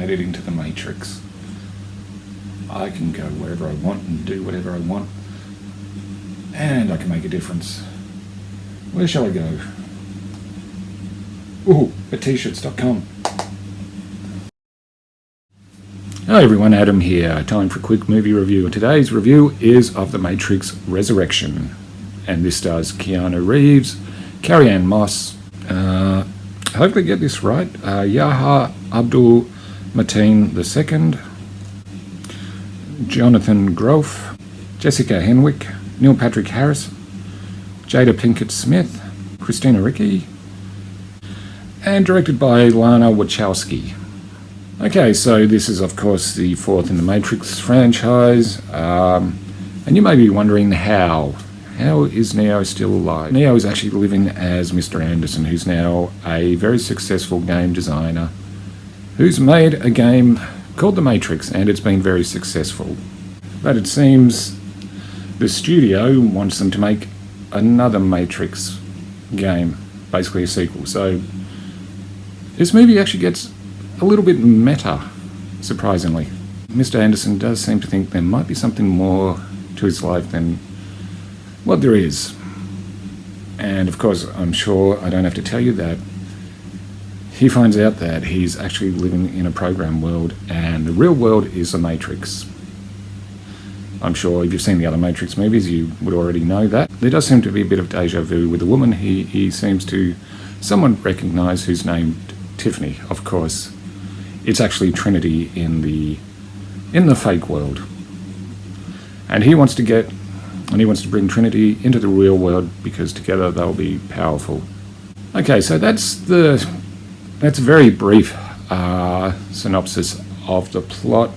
made it into the Matrix. I can go wherever I want and do whatever I want, and I can make a difference. Where shall I go? Ooh, at t-shirts.com. Hi everyone, Adam here. Time for a quick movie review. Today's review is of The Matrix Resurrection, and this stars Keanu Reeves, Carrie-Anne Moss, hopefully get this right, Yahya Abdul-Mateen II, Jonathan Groff, Jessica Henwick, Neil Patrick Harris, Jada Pinkett Smith, Christina Ricci, and directed by Lana Wachowski. Okay, so this is of course the fourth in the Matrix franchise, and you may be wondering how is Neo still alive? Neo is actually living as Mr. Anderson, who's now a very successful game designer, who's made a game called The Matrix, and it's been very successful. But it seems the studio wants them to make another Matrix game, basically a sequel. So this movie actually gets a little bit meta, surprisingly. Mr. Anderson does seem to think there might be something more to his life than what there is. And of course, I'm sure I don't have to tell you that he finds out that he's actually living in a program world, and the real world is the Matrix. I'm sure if you've seen the other Matrix movies, you would already know that. There does seem to be a bit of deja vu with the woman he seems to somewhat recognise, who's named Tiffany. Of course, it's actually Trinity in the fake world. And he wants to bring Trinity into the real world because together they'll be powerful. Okay, so that's a very brief synopsis of the plot.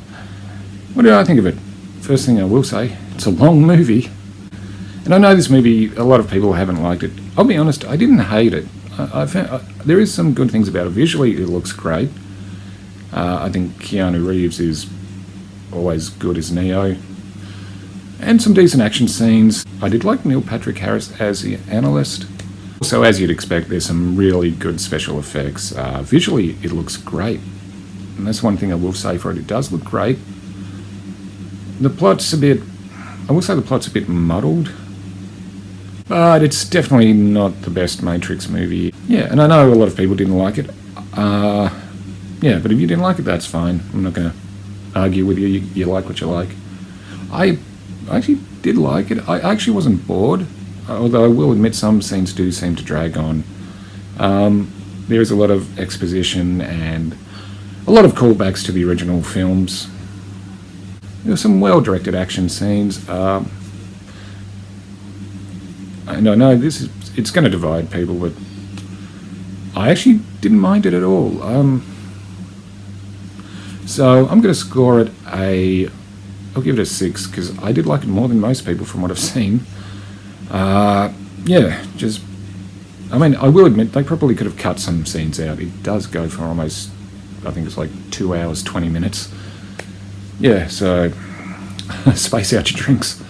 What did I think of it? First thing I will say, it's a long movie. And I know this movie, a lot of people haven't liked it. I'll be honest, I didn't hate it. I found, there is some good things about it. Visually, it looks great. I think Keanu Reeves is always good as Neo. And some decent action scenes. I did like Neil Patrick Harris as the analyst. So as you'd expect, there's some really good special effects. Visually, it looks great. And that's one thing I will say for it. It does look great. The plot's I will say the plot's a bit muddled. But it's definitely not the best Matrix movie. Yeah, and I know a lot of people didn't like it. Yeah, but if you didn't like it, that's fine. I'm not going to argue with you. You like what you like. I actually did like it. I actually wasn't bored, although I will admit some scenes do seem to drag on. There is a lot of exposition and a lot of callbacks to the original films. There were some well-directed action scenes. And I know it's going to divide people, but I actually didn't mind it at all. So I'm going to score it I'll give it a 6 because I did like it more than most people from what I've seen. Yeah, I mean, I will admit they probably could have cut some scenes out. It does go for almost, I think it's like 2 hours, 20 minutes. Yeah, so space out your drinks.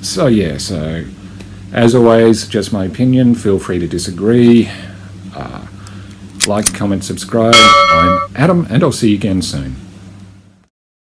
So as always, just my opinion. Feel free to disagree. Like, comment, subscribe. I'm Adam, and I'll see you again soon.